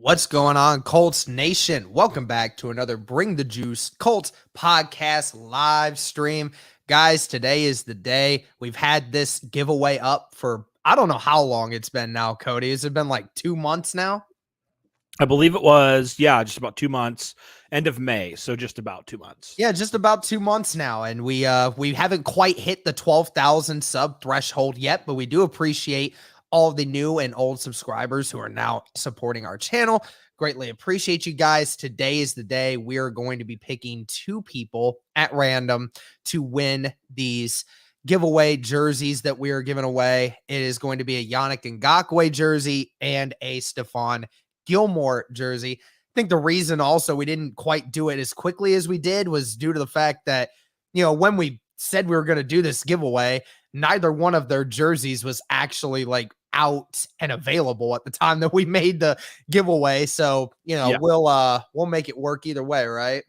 What's going on, Colts Nation? Welcome back to another Bring the Juice Colts podcast live stream. Guys, today is the day. We've had this giveaway up for, I don't know how long it's been now, Cody. Has it been like 2 months now? I believe it was, just about 2 months, end of May. So just about 2 months. Yeah, just about 2 months now. And we haven't quite hit the 12,000 sub threshold yet, but we do appreciate all of the new and old subscribers who are now supporting our channel. Greatly appreciate you guys. Today is the day we are going to be picking 2 people at random to win these giveaway jerseys that we are giving away. It is going to be a Yannick Ngakoue jersey and a Stephon Gilmore jersey. I think the reason also we didn't quite do it as quickly as we did was due to the fact that, when we said we were going to do this giveaway, neither one of their jerseys was actually like out and available at the time that we made the giveaway. So, we'll make it work either way, right?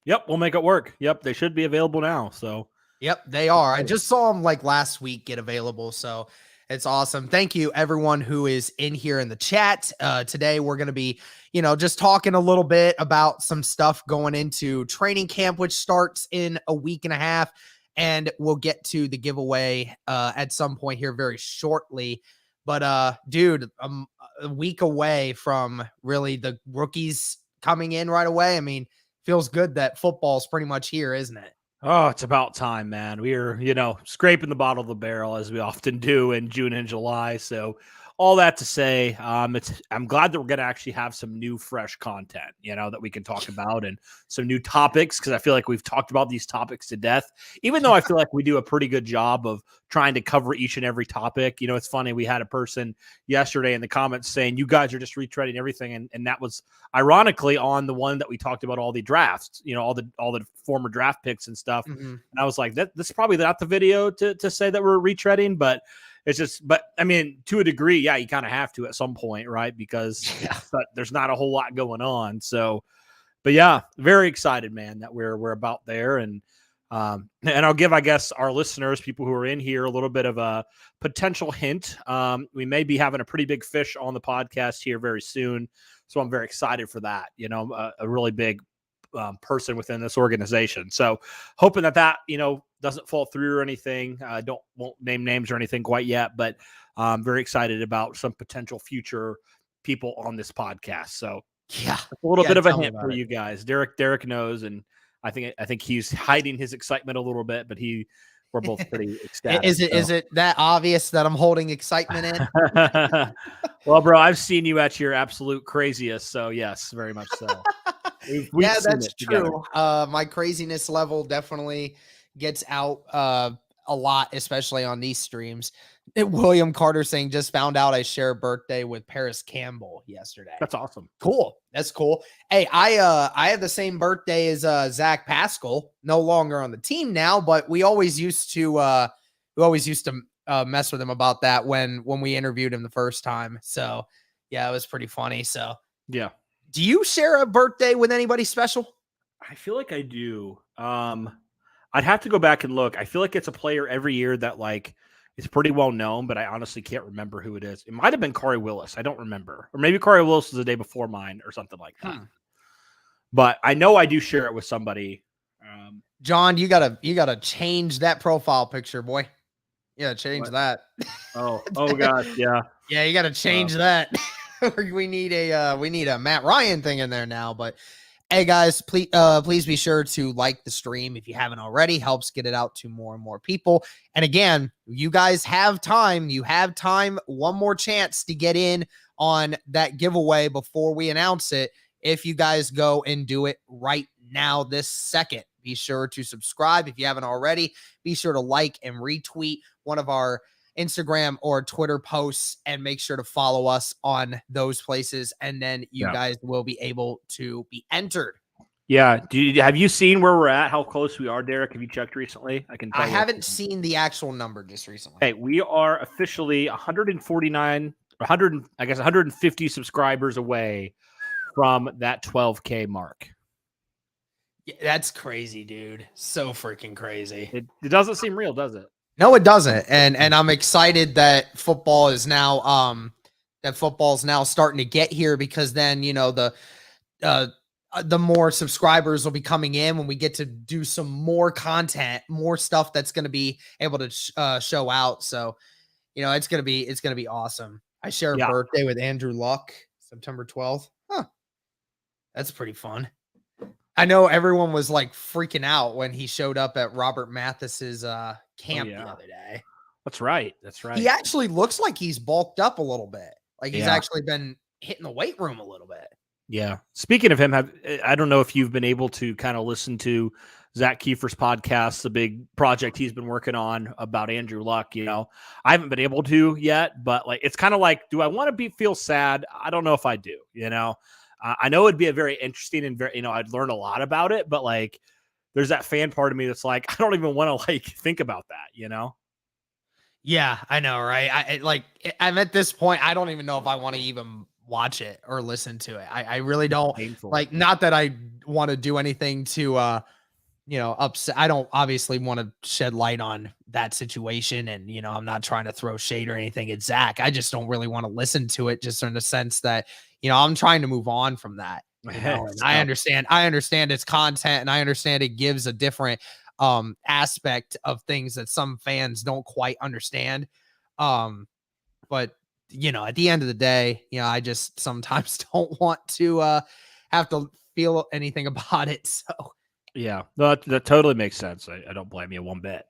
Yep, we'll make it work. Yep, they should be available now. So, yep, they are. I just saw them like last week get available. So it's awesome. Thank you, everyone who is in here in the chat. Today, we're going to be, just talking a little bit about some stuff going into training camp, which starts in a week and a half. And we'll get to the giveaway at some point here very shortly. But, dude, a week away from really the rookies coming in right away. I mean, feels good that football's pretty much here, isn't it? Oh, it's about time, man. We are, scraping the bottom of the barrel as we often do in June and July. So all that to say, I'm glad that we're going to actually have some new, fresh content, that we can talk about and some new topics, because I feel like we've talked about these topics to death, even though I feel like we do a pretty good job of trying to cover each and every topic. It's funny. We had a person yesterday in the comments saying, you guys are just retreading everything. And that was ironically on the one that we talked about all the drafts, all the former draft picks and stuff. Mm-hmm. And I was like, that's probably not the video to say that we're retreading, but it's just, but I mean, to a degree, yeah, you kind of have to at some point, right? Because there's not a whole lot going on. So, but yeah, very excited, man, that we're about there. And I'll give, I guess, our listeners, people who are in here, a little bit of a potential hint. We may be having a pretty big fish on the podcast here very soon. So I'm very excited for that, a really big person within this organization. So hoping that doesn't fall through or anything. Won't name names or anything quite yet, but I'm very excited about some potential future people on this podcast. So yeah, a little bit of a hint for you guys. Derek knows, and I think he's hiding his excitement a little bit, but we're both pretty ecstatic. Is it that obvious that I'm holding excitement in? Well, bro, I've seen you at your absolute craziest. So yes, very much so. We've that's true. My craziness level definitely gets out a lot, especially on these streams. William Carter saying, just found out I share a birthday with Paris Campbell yesterday. That's awesome. Cool. That's cool. Hey, I have the same birthday as Zach Pascal, no longer on the team now, but we always used to mess with him about that when we interviewed him the first time. So yeah, it was pretty funny. So yeah. Do you share a birthday with anybody special? I feel like I do. I'd have to go back and look. I feel like it's a player every year that it's pretty well known, but I honestly can't remember who it is. It might have been Corey Willis. I don't remember. Or maybe Corey Willis was the day before mine or something like that. But I know I do share it with somebody. John, you gotta change that profile picture, boy. Yeah, change that. Oh gosh, yeah. Yeah, you gotta change that. we need a Matt Ryan thing in there now, but hey guys, please be sure to like the stream if you haven't already. Helps get it out to more and more people. And again, you guys have time. You have time. One more chance to get in on that giveaway before we announce it. If you guys go and do it right now, this second, be sure to subscribe if you haven't already. Be sure to like and retweet one of our Instagram or Twitter posts and make sure to follow us on those places. And then you guys will be able to be entered. Yeah. Have you seen where we're at? How close we are, Derek? Have you checked recently? I haven't seen the actual number just recently. Hey, we are officially 150 subscribers away from that 12K mark. Yeah, that's crazy, dude. So freaking crazy. It doesn't seem real, does it? No, it doesn't. And I'm excited that football is now that football's now starting to get here, because then, the more subscribers will be coming in when we get to do some more content, more stuff that's going to be able to show out. So, it's going to be awesome. I share a Yeah. birthday with Andrew Luck, September 12th. Huh. That's pretty fun. I know everyone was like freaking out when he showed up at Robert Mathis's camp the other day. That's right. That's right. He actually looks like he's bulked up a little bit. Like he's Yeah. actually been hitting the weight room a little bit. Yeah. Speaking of him, I don't know if you've been able to kind of listen to Zach Kiefer's podcast, the big project he's been working on about Andrew Luck. I haven't been able to yet, but like, it's kind of like, do I want to feel sad? I don't know if I do, I know it'd be a very interesting and very, I'd learn a lot about it, but like, there's that fan part of me that's like, I don't even want to like think about that, Yeah, I know, right? I'm at this point, I don't even know if I want to even watch it or listen to it. I really don't. Painful. Like, not that I want to do anything to upset. I don't obviously want to shed light on that situation, and I'm not trying to throw shade or anything at Zach. I just don't really want to listen to it, just in the sense that I'm trying to move on from that. And I understand its content, and I understand it gives a different aspect of things that some fans don't quite understand. But at the end of the day, I just sometimes don't want to have to feel anything about it. So yeah, that totally makes sense. I don't blame you one bit.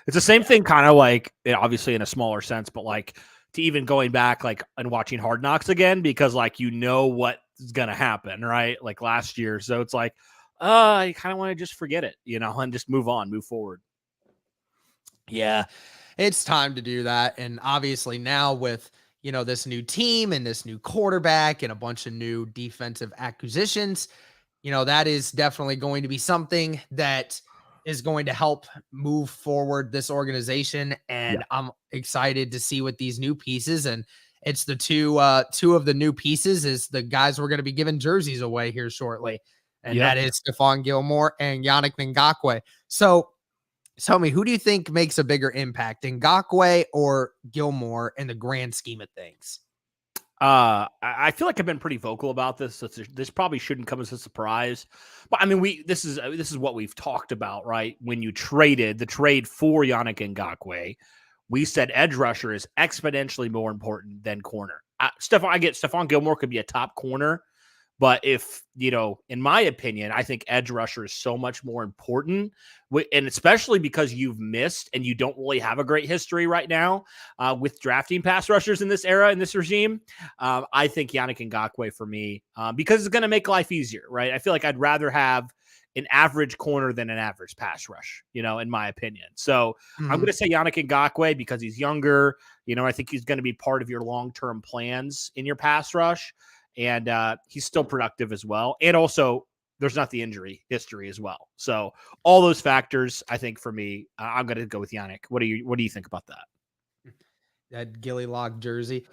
It's the same thing, kind of like, obviously in a smaller sense, but like to even going back like and watching Hard Knocks again, because like what's gonna happen, right? Like last year, so it's like, I kind of want to just forget it, and just move forward. Yeah, it's time to do that. And obviously now with, this new team and this new quarterback and a bunch of new defensive acquisitions, that is definitely going to be something that is going to help move forward this organization. And I'm excited to see what these new pieces, and it's the two of the new pieces is the guys we're going to be giving jerseys away here shortly. And that is Stephon Gilmore and Yannick Ngakoue. So tell me, who do you think makes a bigger impact, Ngakoue or Gilmore, in the grand scheme of things? I feel like I've been pretty vocal about this. So this probably shouldn't come as a surprise, but I mean, this is what we've talked about, right? When you traded the trade for Yannick Ngakoue, we said edge rusher is exponentially more important than corner. Stephon Gilmore could be a top corner, but if, in my opinion, I think edge rusher is so much more important, and especially because you've missed and you don't really have a great history right now with drafting pass rushers in this era, in this regime. I think Yannick Ngakoue for me, because it's going to make life easier, right? I feel like I'd rather have an average corner than an average pass rush, in my opinion. So I'm going to say Yannick Ngakoue because he's younger. I think he's going to be part of your long-term plans in your pass rush. And he's still productive as well. And also, there's not the injury history as well. So all those factors, I think for me, I'm going to go with Yannick. What do you think about that? That Gilly Lock jersey.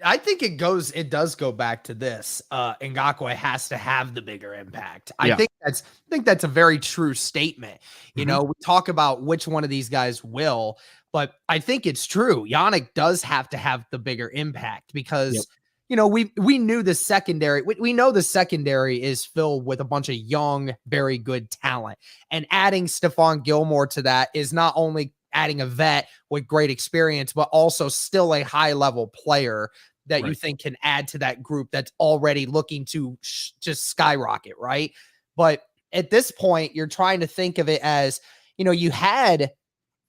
I think it does go back to this. Ngakoue has to have the bigger impact. I think that's a very true statement. We talk about which one of these guys will, but I think it's true. Yannick does have to have the bigger impact because we knew the secondary. We know the secondary is filled with a bunch of young, very good talent. And adding Stephon Gilmore to that is not only adding a vet with great experience, but also still a high-level player that you think can add to that group that's already looking to just skyrocket, right? But at this point, you're trying to think of it as, you had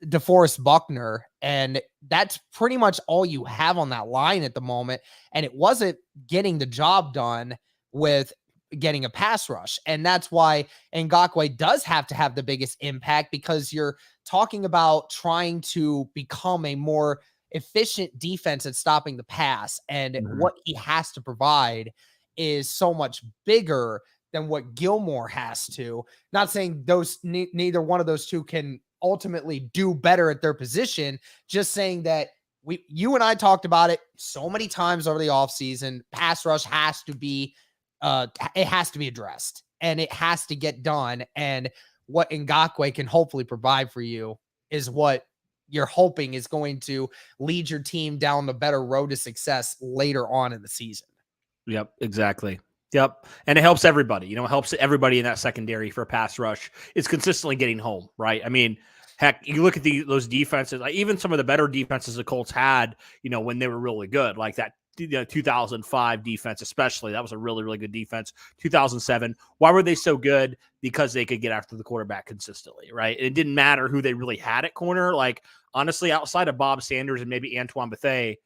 DeForest Buckner, and that's pretty much all you have on that line at the moment. And it wasn't getting the job done with getting a pass rush. And that's why Ngakoue does have to have the biggest impact, because you're talking about trying to become a more efficient defense at stopping the pass. And what he has to provide is so much bigger than what Gilmore has to. Not saying neither one of those two can ultimately do better at their position, just saying that you and I talked about it so many times over the offseason. Pass rush has to be it has to be addressed, and it has to get done. And what Ngakoue can hopefully provide for you is what you're hoping is going to lead your team down the better road to success later on in the season. Yep, exactly. Yep. And it helps everybody. It helps everybody in that secondary for pass rush is consistently getting home, right? I mean, heck, you look at those defenses, like even some of the better defenses the Colts had, when they were really good, like that 2005 defense, especially. That was a really, really good defense. 2007. Why were they so good? Because they could get after the quarterback consistently, right? And it didn't matter who they really had at corner. Like, honestly, outside of Bob Sanders and maybe Antoine Bethea,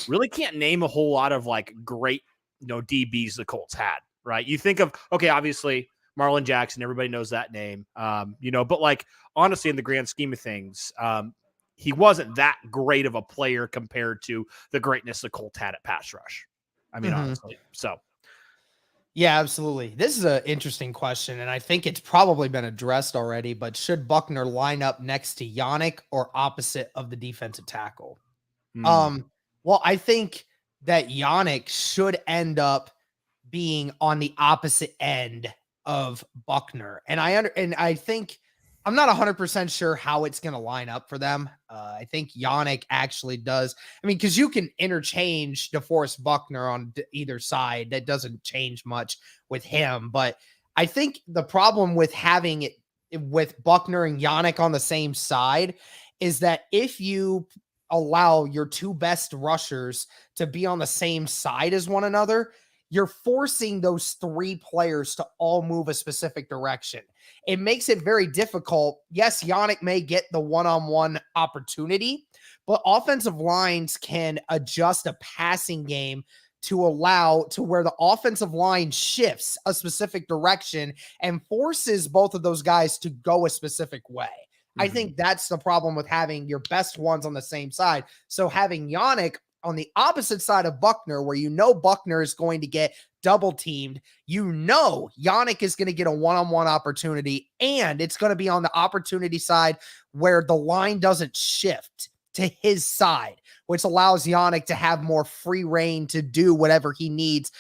really can't name a whole lot of like great DBs the Colts had, right? You think of, okay, obviously Marlon Jackson, everybody knows that name, but like, honestly, in the grand scheme of things, he wasn't that great of a player compared to the greatness the Colts had at pass rush. I mean, honestly, so. Yeah, absolutely. This is an interesting question, and I think it's probably been addressed already, but should Buckner line up next to Yannick or opposite of the defensive tackle? Well, I think that Yannick should end up being on the opposite end of Buckner. And I think I'm not 100% sure how it's going to line up for them. I think Yannick actually does. I mean, because you can interchange DeForest Buckner on either side. That doesn't change much with him. But I think the problem with having it with Buckner and Yannick on the same side is that if you allow your two best rushers to be on the same side as one another, you're forcing those three players to all move a specific direction. It makes it very difficult. Yes, Yannick may get the one-on-one opportunity, but offensive lines can adjust a passing game to allow to where the offensive line shifts a specific direction and forces both of those guys to go a specific way. I think that's the problem with having your best ones on the same side. So having Yannick on the opposite side of Buckner, where Buckner is going to get double teamed, Yannick is going to get a one-on-one opportunity, and it's going to be on the opportunity side where the line doesn't shift to his side, which allows Yannick to have more free reign to do whatever he needs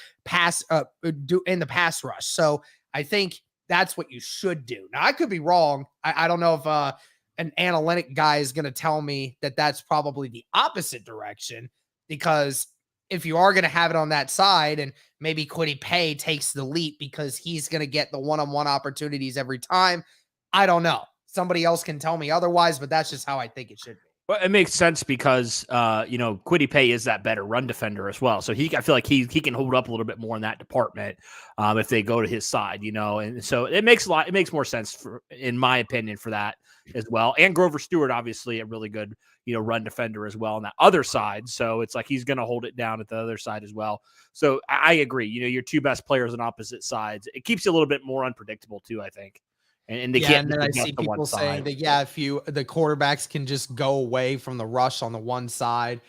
do in the pass rush. So I think that's what you should do. Now, I could be wrong. I don't know if an analytic guy is going to tell me that that's probably the opposite direction, because if you are going to have it on that side and maybe Kwity Paye takes the leap because he's going to get the one-on-one opportunities every time, I don't know. Somebody else can tell me otherwise, but that's just how I think it should be. Well, it makes sense because, Kwity Paye is that better run defender as well. So I feel like he can hold up a little bit more in that department if they go to his side, and so it makes more sense in my opinion, for that as well. And Grover Stewart, obviously a really good, run defender as well on that other side. So it's like he's going to hold it down at the other side as well. So I agree. Your two best players on opposite sides, it keeps you a little bit more unpredictable too, I think. And they can't. And then I see people saying that, if the quarterbacks can just go away from the rush on the one side.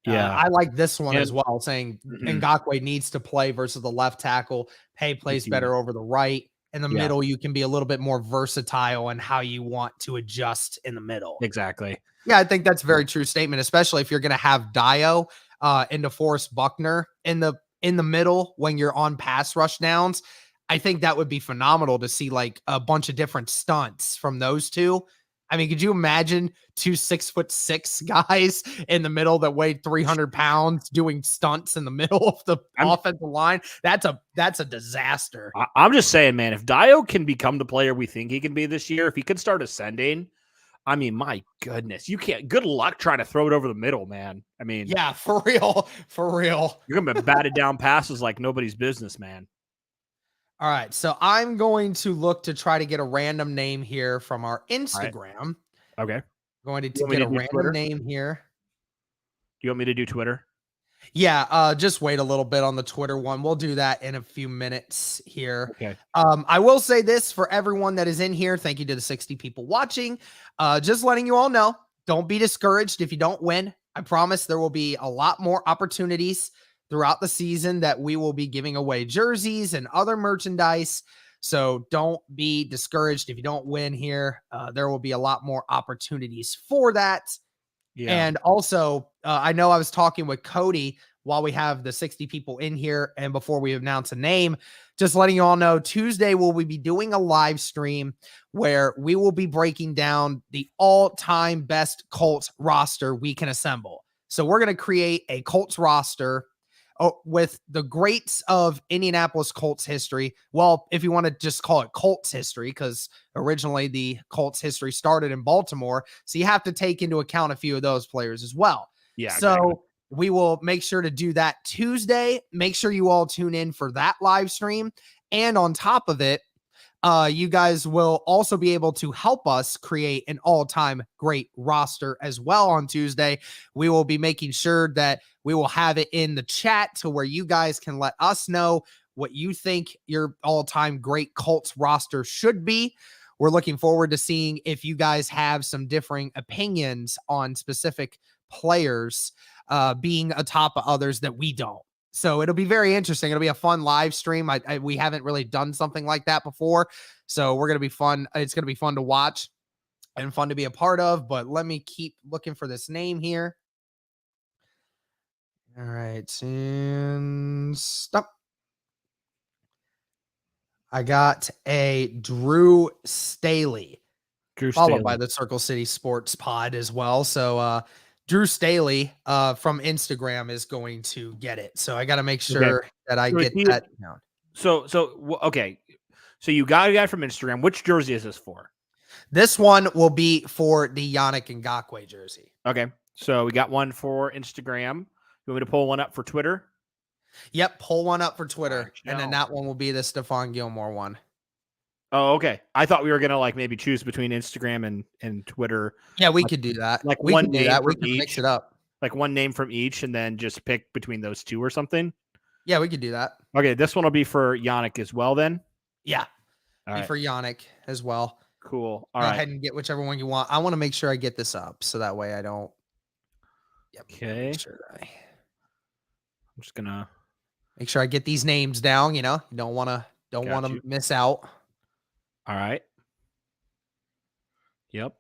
Yeah, I like this one as well, saying Ngakoue needs to play versus the left tackle. Paye plays better over the right. In the middle, you can be a little bit more versatile in how you want to adjust in the middle. Exactly. Yeah, I think that's a very true statement, especially if you're going to have Dio and DeForest Buckner in the middle when you're on pass rush downs. I think that would be phenomenal to see, like, a bunch of different stunts from those two. I mean, could you imagine 2 6'6" guys in the middle that weighed 300 pounds doing stunts in the middle of the offensive line? That's a disaster. I'm just saying, man, if Dio can become the player we think he can be this year, if he could start ascending, I mean, my goodness, you can't. Good luck trying to throw it over the middle, man. I mean, yeah, for real. You're gonna be batted down passes like nobody's business, man. All right, so I'm going to look to try to get a random name here from our Instagram. Right. Okay. Going to get a random Twitter? Name here. Do you want me to do Twitter? Yeah, just wait a little bit on the Twitter one. We'll do that in a few minutes here. Okay. I will say this for everyone that is in here. Thank you to the 60 people watching. Just letting you all know, don't be discouraged if you don't win. I promise there will be a lot more opportunities throughout the season that we will be giving away jerseys and other merchandise. So don't be discouraged if you don't win here. There will be a lot more opportunities for that. Yeah. And also, I know I was talking with Cody while we have the 60 people in here and before we announce a name, just letting you all know Tuesday we'll be doing a live stream where we will be breaking down the all-time best Colts roster we can assemble. So we're going to create a Colts roster with the greats of Indianapolis Colts history. Well, if you want to just call it Colts history, because originally the Colts history started in Baltimore. So you have to take into account a few of those players as well. Yeah. So exactly. we will make sure to do that Tuesday. Make sure you all tune in for that live stream. And on top of it, you guys will also be able to help us create an all-time great roster as well on Tuesday. We will be making sure that we will have it in the chat to where you guys can let us know what you think your all-time great Colts roster should be. We're looking forward to seeing if you guys have some differing opinions on specific players being atop of others that we don't. So it'll be very interesting. It'll be a fun live stream. We haven't really done something like that before. So we're going to be fun. It's going to be fun to watch and fun to be a part of, but let me keep looking for this name here. All right. And stop. I got a Drew Staley, followed by the Circle City Sports Pod as well. So, Drew Staley from Instagram is going to get it. So I got to make sure that I get that down. Okay. So you got a guy from Instagram. Which jersey is this for? This one will be for the Yannick Ngakoue jersey. Okay. So we got one for Instagram. You want me to pull one up for Twitter? Yep. Pull one up for Twitter. And then that one will be the Stephon Gilmore one. Oh, okay. I thought we were gonna like maybe choose between Instagram and Twitter. Yeah, we could do that. Like we one can do name that. We from can each. mix it up. Like one name from each, and then just pick between those two or something. Yeah, we could do that. Okay, this one will be for Yannick as well. Then. Yeah, all right. For Yannick as well. Cool. All Go right. ahead and get whichever one you want. I want to make sure I get this up so that way I don't. Yep. Okay. Make sure I'm just gonna make sure I get these names down. You know, you don't want to miss out. All right. Yep.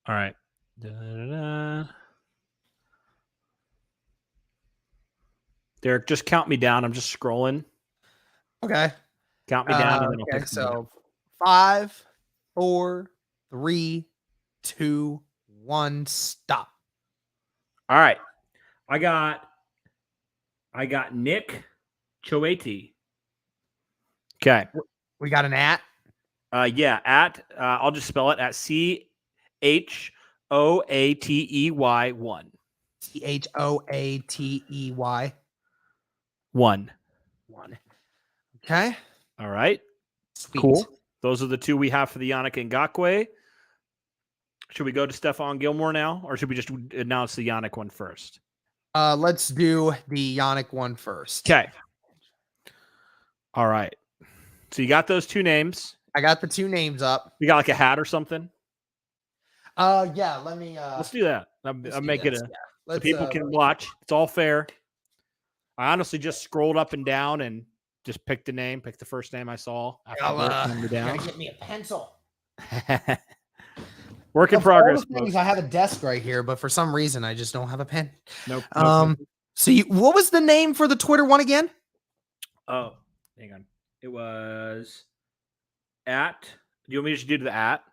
All right. Derek, just count me down. I'm just scrolling. Okay. Count me down. And then okay. So 5, 4, 3, 2, 1, stop. All right. I got Nick Choate. Okay. We got an at. Yeah, at I'll just spell it at CHOATEY 1. CHOATEY 1. Okay. All right. Sweet. Cool. Those are the two we have for the Yannick Ngakoue. Should we go to Stephon Gilmore now, or should we just announce the Yannick one first? Let's do the Yannick one first. Okay. All right. So you got those two names. I got the two names up. You got like a hat or something? Yeah, let me let's do that. I'll make it so people can watch. It's all fair. I honestly just scrolled up and down and just picked the name, picked the first name I saw. Gotta get me a pencil. Work in progress. I have a desk right here, but for some reason I just don't have a pen. Nope. So what was the name for the Twitter one again? Oh, hang on. It was at. Do you want me to just do the at?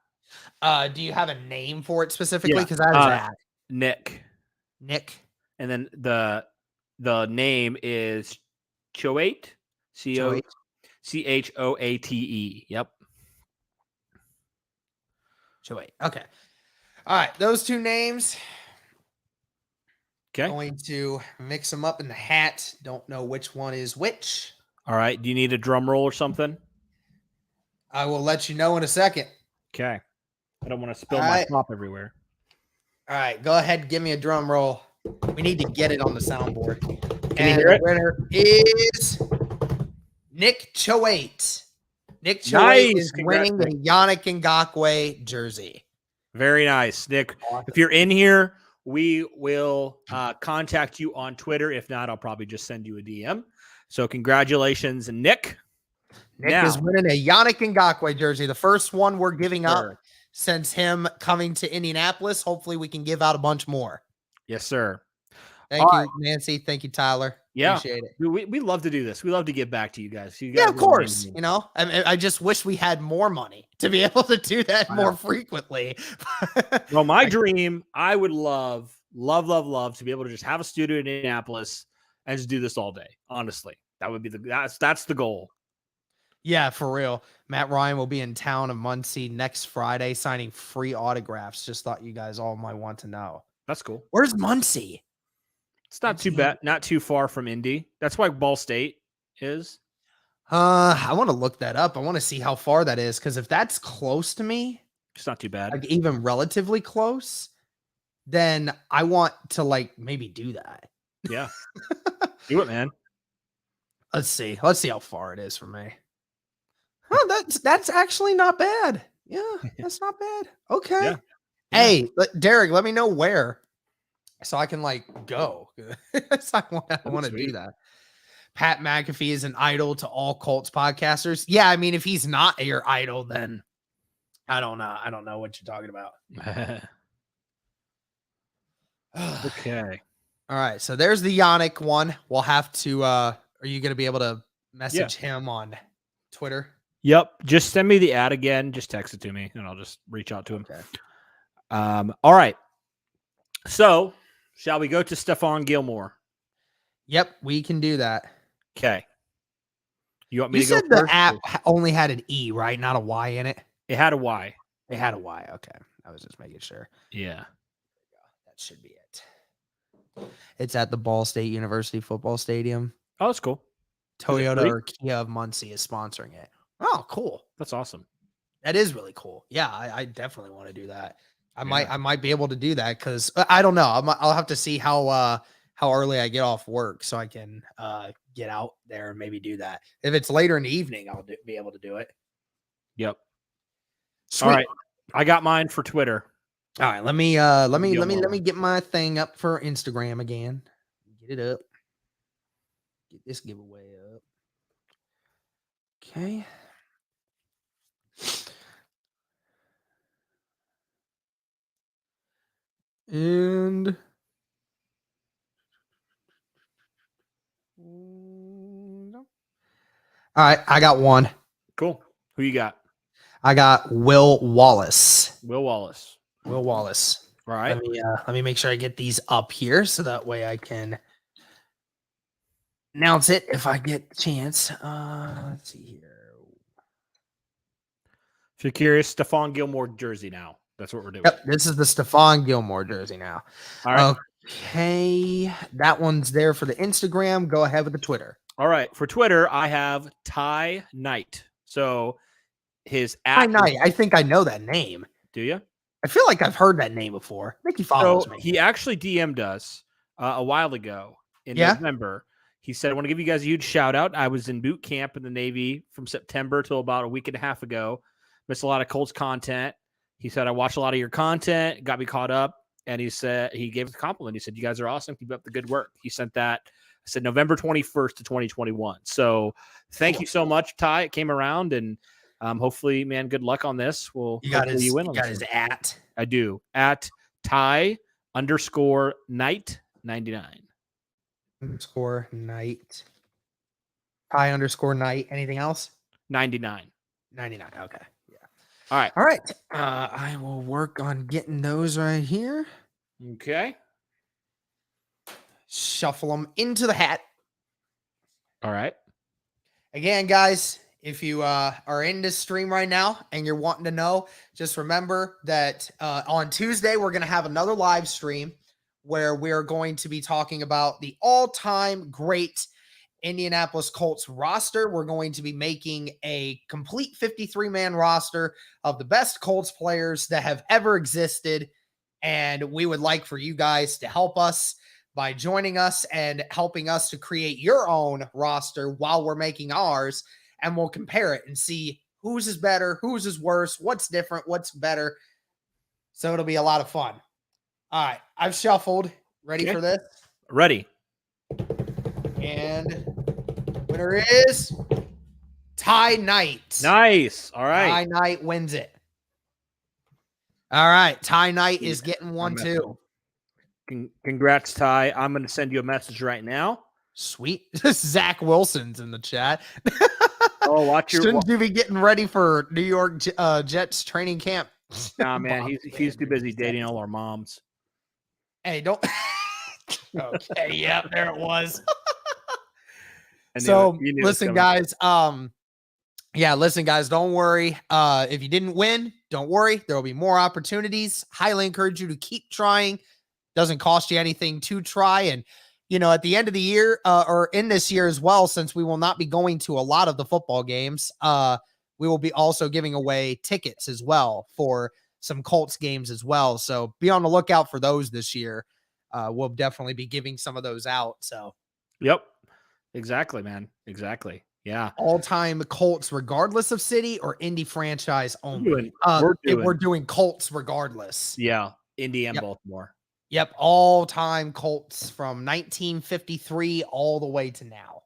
Do you have a name for it specifically? Because Yeah. that is at Nick. And then the name is Choate. CHOATE. Yep. Choate. Okay. All right. Those two names. Okay. Going to mix them up in the hat. Don't know which one is which. All right. Do you need a drum roll or something? I will let you know in a second. Okay. I don't want to spill my pop everywhere. All right. Go ahead and give me a drum roll. We need to get it on the soundboard. Can you hear it? The winner is Nick Choate. Nick Choate is winning the Yannick Ngakoue jersey. Very nice, Nick. Awesome. If you're in here, we will contact you on Twitter. If not, I'll probably just send you a DM. So congratulations, Nick. Nick is winning a Yannick Ngakoue jersey, the first one we're giving up. since him coming to Indianapolis, hopefully we can give out a bunch more. Yes, sir. Thank you, Nancy. Thank you, Tyler. Yeah. Appreciate it. We love to do this. We love to give back to you guys. You guys Yeah, of course. You know, I just wish we had more money to be able to do that more frequently. Well, my dream, I would love to be able to just have a studio in Indianapolis and just do this all day. Honestly, that would be that's the goal. Yeah, for real. Matt Ryan will be in town in Muncie next Friday signing free autographs. Just thought you guys all might want to know. That's cool. Where's Muncie? It's not too bad, not too far from Indy. That's why Ball State is. I want to look that up. I want to see how far that is, because if that's close to me, it's not too bad. Like even relatively close, then I want to like maybe do that. Yeah. Do it, man. Let's see. Let's see how far it is from me. Oh, that's actually not bad. Yeah, that's not bad. Okay. Yeah. Hey, Derek, let me know where, so I can like go. I want to do that. Pat McAfee is an idol to all Colts podcasters. Yeah, I mean, if he's not your idol, then I don't know. I don't know what you're talking about. Okay. All right. So there's the Yannick one. We'll have to. Are you going to be able to message him on Twitter? Yep. Just send me the ad again. Just text it to me, and I'll just reach out to him. Okay. All right. So, shall we go to Stephon Gilmore? Yep, we can do that. Okay. You want me to go first? You said the app only had an E, right? Not a Y in it? It had a Y. It had a Y. Okay. I was just making sure. Yeah. That should be it. It's at the Ball State University Football Stadium. Oh, that's cool. Toyota or Kia of Muncie is sponsoring it. Oh, cool. That's awesome. That is really cool. Yeah, I definitely want to do that. I might be able to do that, because I don't know. I'll have to see how early I get off work so I can get out there and maybe do that. If it's later in the evening, I'll be able to do it. Yep. Sweet. All right. I got mine for Twitter. All right, let me get my thing up for Instagram again. Get it up. Get this giveaway up. Okay. And all right, I got one. Cool. Who you got? I got Will Wallace. Will Wallace. All right. Let me make sure I get these up here so that way I can announce it if I get the chance. Let's see here. If you're curious, Stephon Gilmore jersey now. That's what we're doing. Yep, this is the Stephon Gilmore jersey now. All right. Okay. That one's there for the Instagram. Go ahead with the Twitter. All right. For Twitter, I have Ty Knight. So his Ty Knight. I think I know that name. Do you? I feel like I've heard that name before. I think he follows me. He actually DM'd us a while ago in November. He said, I want to give you guys a huge shout out. I was in boot camp in the Navy from September till about a week and a half ago. Missed a lot of Colts content. He said, I watched a lot of your content, got me caught up. And he said, he gave us a compliment. He said, you guys are awesome. Keep up the good work. He sent that. I said November 21st to 2021. So thank you so much, Ty. It came around, and hopefully, man, good luck on this. You got his at. I do. At Ty_Knight99. _Knight. Ty_Knight. Anything else? 99. 99. Okay. Yeah. All right. All right. I will work on getting those right here. Okay. Shuffle them into the hat. All right. Again, guys, if you are in this stream right now and you're wanting to know, just remember that on Tuesday, we're going to have another live stream where we're going to be talking about the all-time great Indianapolis Colts roster. We're going to be making a complete 53-man roster of the best Colts players that have ever existed. And we would like for you guys to help us by joining us and helping us to create your own roster while we're making ours. And we'll compare it and see whose is better, whose is worse, what's different, what's better. So it'll be a lot of fun. All right, I've shuffled. Ready for this? Ready. And winner is Ty Knight. Nice. All right. Ty Knight wins it. All right. Ty Knight is getting one I'm too. Congrats, Ty. I'm going to send you a message right now. Sweet. Zach Wilson's in the chat. Oh, watch your. Shouldn't you be getting ready for New York Jets training camp? Nah, man, he's too busy dating all our moms. Hey, don't. Okay, yeah, there it was. So listen, guys. Yeah, listen, guys. Don't worry. If you didn't win, don't worry. There will be more opportunities. Highly encourage you to keep trying. Doesn't cost you anything to try. And at the end of the year, or in this year as well, since we will not be going to a lot of the football games, we will be also giving away tickets as well for some Colts games as well. So be on the lookout for those this year. We'll definitely be giving some of those out. So, yep, exactly, man. Exactly. Yeah. All-time Colts, regardless of city or Indy franchise only. We're doing Colts regardless. Yeah. Indy and Baltimore. Yep. All-time Colts from 1953 all the way to now.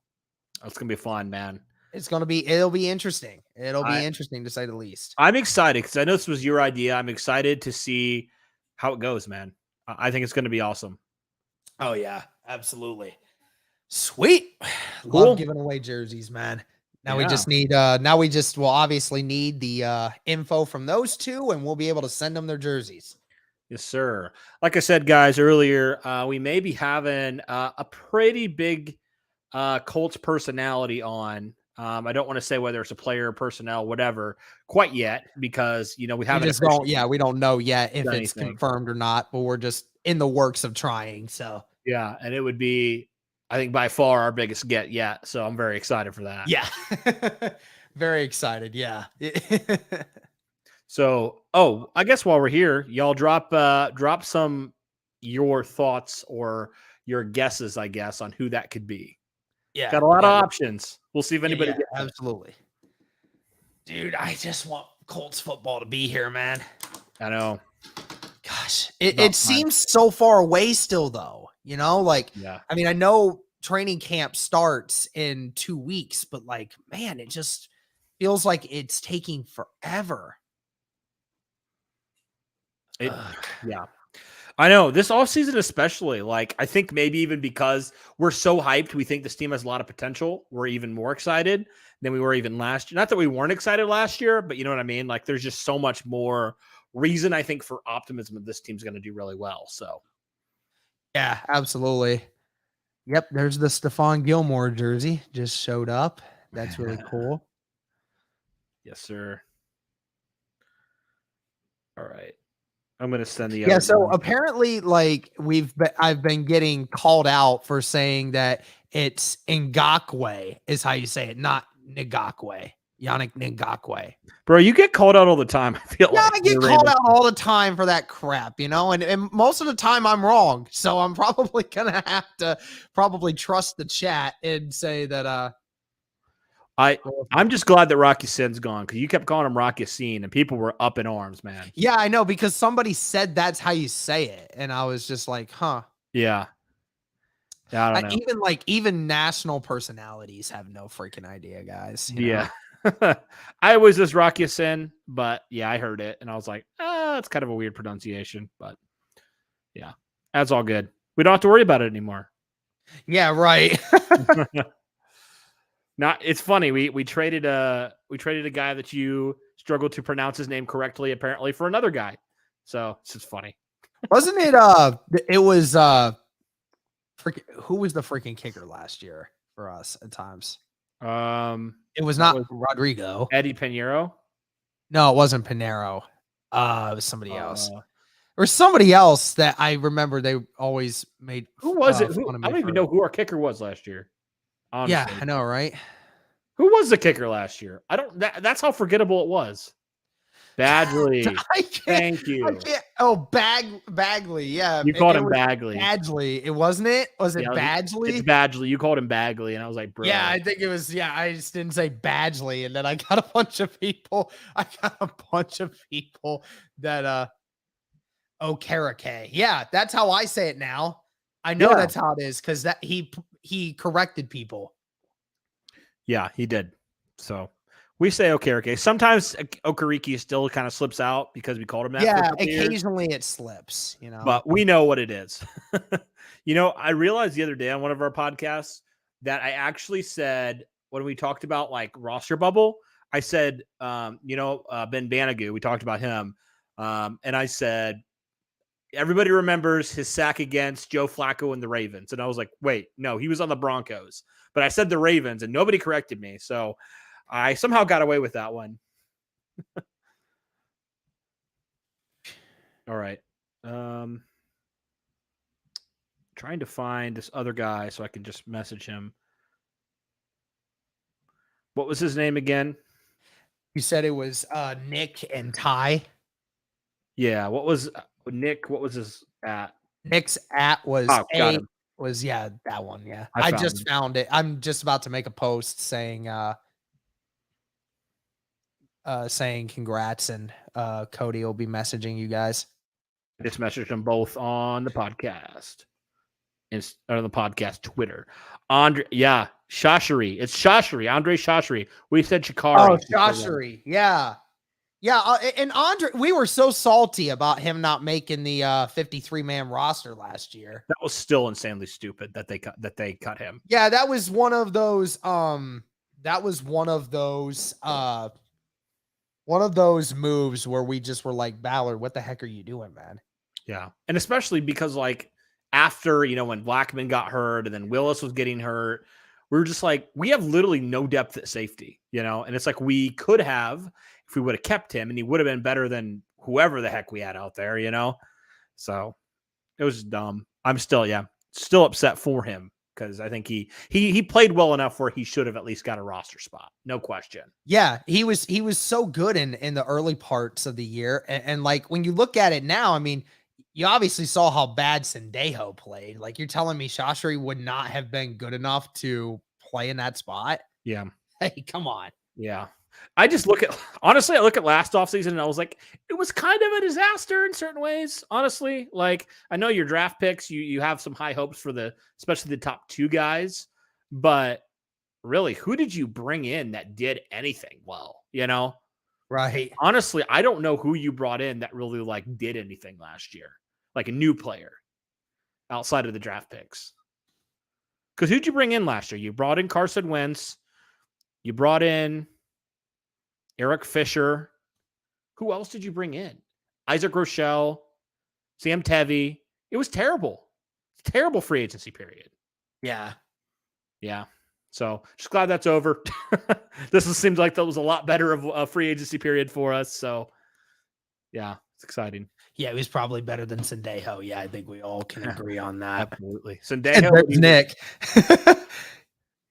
That's going to be fun, man. It'll be interesting. It'll be interesting to say the least. I'm excited because I know this was your idea. I'm excited to see how it goes, man. I think it's going to be awesome. Oh yeah, absolutely. Sweet. Cool. Love giving away jerseys, man. Now we just need we'll obviously need the info from those two, and we'll be able to send them their jerseys. Yes, sir. Like I said, guys, earlier, we may be having a pretty big Colts personality on. I don't want to say whether it's a player, personnel, whatever, quite yet, because we haven't. We don't know yet if it's confirmed or not, but we're just in the works of trying. So yeah, and it would be, I think, by far our biggest get yet. So I'm very excited for that. Yeah, very excited. Yeah. So, I guess while we're here, y'all drop some your thoughts or your guesses, I guess, on who that could be. Yeah, got a lot of options. We'll see if anybody gets it. Absolutely. Dude, I just want Colts football to be here, man. I know. Gosh, it seems so far away still, though. I mean, I know training camp starts in 2 weeks, but man, it just feels like it's taking forever. Yeah. I know this offseason, especially, I think maybe even because we're so hyped, we think this team has a lot of potential. We're even more excited than we were even last year. Not that we weren't excited last year, but you know what I mean? There's just so much more reason, I think, for optimism that this team's going to do really well. So, yeah, absolutely. Yep, there's the Stephon Gilmore jersey just showed up. That's really cool. Yes, sir. All right. I'm going to send the Yeah, so apparently I've been getting called out for saying that it's Ngakoue is how you say it, not Ngakoue. Yannick Ngakoue. Bro, you get called out all the time. I feel I get called out all the time for that crap, and most of the time I'm wrong. So I'm probably going to have to trust the chat and say that I'm just glad that Rocky Sin's gone, because you kept calling him Rocky Sin and people were up in arms, man. Yeah, I know, because somebody said that's how you say it, and I was just like, huh. Yeah. I don't know. Even national personalities have no freaking idea, guys. Yeah. I was just Rocky Sin, but yeah, I heard it and I was like, it's kind of a weird pronunciation, but yeah, that's all good. We don't have to worry about it anymore. Yeah, right. It's funny. We traded a guy that you struggled to pronounce his name correctly, apparently, for another guy. So it's just funny. Wasn't it? It was who was the freaking kicker last year for us at times? It was not Rodrigo. Eddie Pinheiro. No, it wasn't Pinheiro. It was somebody else. Or somebody else that I remember they always made. Who was it? I don't even know who our kicker was last year. Honestly. Yeah, I know, right? Who was the kicker last year? That's how forgettable it was. Badgley. Thank you. Bagley. Yeah. You called him Bagley. Badgley. It wasn't it? Was it Badgley? It's Badgley. You called him Bagley. And I was like, bro. Yeah, I think it was. Yeah, I just didn't say Badgley. And then I got a bunch of people. That, Okereke. Yeah, that's how I say it now. I know that's how it is, because he corrected people. Yeah, he did. So We say okay. Sometimes Okereke still kind of slips out because we called him that. For a Yeah, couple years, occasionally it slips, but we know what it is. I realized the other day on one of our podcasts that I actually said when we talked about like roster bubble, I said, Ben Banogu, we talked about him. And I said, everybody remembers his sack against Joe Flacco and the Ravens. And I was like, wait, no, he was on the Broncos. But I said the Ravens and nobody corrected me. So I somehow got away with that one. All right. Trying to find this other guy so I can just message him. What was his name again? You said it was Nick and Ty. Yeah. What was Nick? What was his at? Nick's at was got him. That one. Yeah. I just found it. I'm just about to make a post saying congrats, and Cody will be messaging you guys. I just messaged them both on the podcast. On the podcast Twitter. Andre, yeah, Shashiri. It's Shashiri. Andre Shashiri. We said Shikari. Oh, Shashiri. Yeah. Yeah. And Andre, we were so salty about him not making the 53-man roster last year. That was still insanely stupid that they cut him. Yeah, that was one of those moves where we just were like, Ballard, what the heck are you doing, man? Yeah. And especially because like after, when Blackman got hurt and then Willis was getting hurt, we were just like, we have literally no depth at safety, and it's like we could have if we would have kept him and he would have been better than whoever the heck we had out there, So it was dumb. I'm still upset for him because I think he played well enough where he should have at least got a roster spot. No question. Yeah, he was so good in the early parts of the year. And like when you look at it now, I mean, you obviously saw how bad Sendejo played. Like you're telling me Shashiri would not have been good enough to play in that spot? Yeah. Hey, come on. Yeah. I look at last offseason and I was like, it was kind of a disaster in certain ways, honestly. Like I know your draft picks, you have some high hopes for especially the top two guys, but really, who did you bring in that did anything well, Right. Honestly, I don't know who you brought in that really like did anything last year, like a new player outside of the draft picks. Because who'd you bring in last year? You brought in Carson Wentz. You brought in Eric Fisher. Who else did you bring in? Isaac Rochelle, Sam Tevy. It was terrible. Terrible free agency period. Yeah. Yeah. So just glad that's over. Seems like that was a lot better of a free agency period for us. So yeah, it's exciting. Yeah, it was probably better than Sendejo. Yeah, I think we all can agree on that. Absolutely. Sendejo. There's Nick.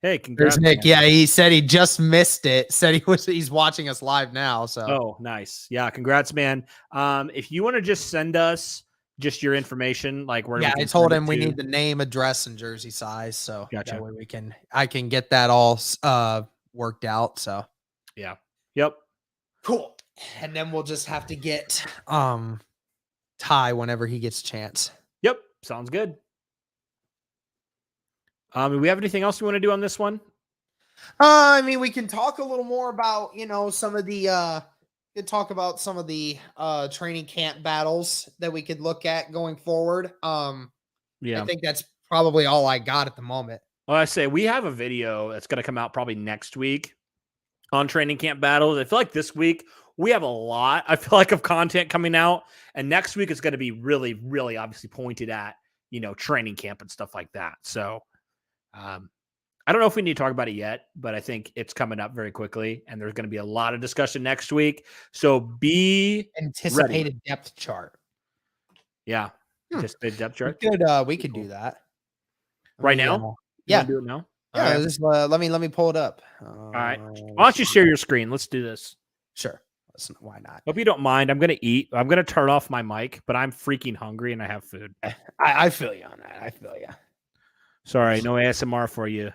Hey, congrats. There's Nick. Man. Yeah, he said he just missed it. Said he's watching us live now. So oh, nice. Yeah, congrats, man. If you want to just send us just your information, like where I told him we need the name, address, and jersey size. So gotcha. That way I can get that all worked out. So yeah. Yep. Cool. And then we'll just have to get Ty whenever he gets a chance. Yep. Sounds good. Do we have anything else you want to do on this one? I mean, we can talk a little more about, some of the training camp battles that we could look at going forward. I think that's probably all I got at the moment. Well, I say we have a video that's going to come out probably next week on training camp battles. I feel like this week we have a lot, of content coming out, and next week it's going to be really, really obviously pointed at, training camp and stuff like that. So, I don't know if we need to talk about it yet, but I think it's coming up very quickly, and there's going to be a lot of discussion next week. So be anticipated ready. Depth chart. Yeah, anticipated depth chart. We could do that right now. Yeah, do it now. Yeah, right. Just, let me pull it up. All right. Why don't you share your screen? Let's do this. Sure. Why not? Hope you don't mind. I'm going to eat. I'm going to turn off my mic, but I'm freaking hungry and I have food. I feel you on that. I feel you. Sorry, no ASMR for you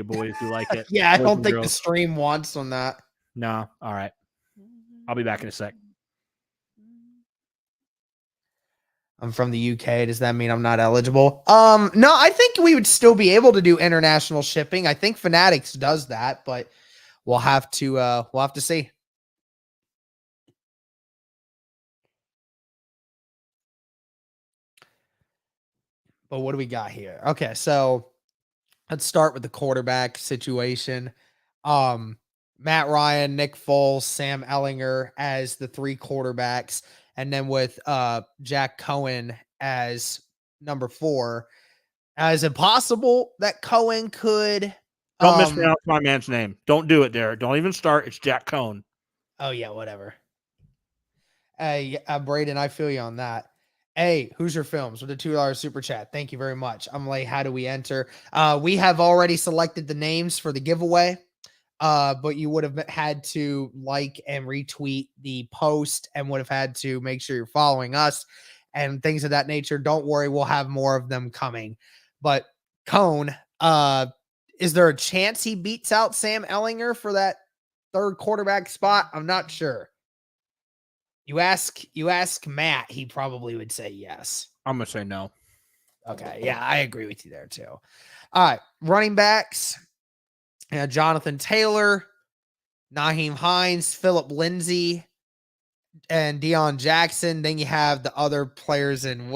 boys who like it. Yeah, I don't think the stream wants on that. No. All right. I'll be back in a sec. I'm from the UK. Does that mean I'm not eligible? No, I think we would still be able to do international shipping. I think Fanatics does that, but we'll have to see. But what do we got here? Okay, so let's start with the quarterback situation. Matt Ryan, Nick Foles, Sam Ellinger as the 3 quarterbacks, and then with Jack Cohen as number 4. Is it possible that Cohen could Don't mispronounce my man's name. Don't do it, Derek. Don't even start. It's Jack Cohen. Oh yeah, whatever. Hey, Braden, I feel you on that. Hey, Hoosier Films with a $2 super chat. Thank you very much. I'm like, how do we enter? We have already selected the names for the giveaway. But you would have had to like and retweet the post and would have had to make sure you're following us and things of that nature. Don't worry, we'll have more of them coming. But Cone, is there a chance he beats out Sam Ellinger for that 3rd quarterback spot? I'm not sure. You ask Matt, he probably would say yes. I'm gonna say no. Okay, yeah, I agree with you there too. All right, running backs. Jonathan Taylor, Naheem Hines, Philip Lindsay, and Deion Jackson. Then you have the other players in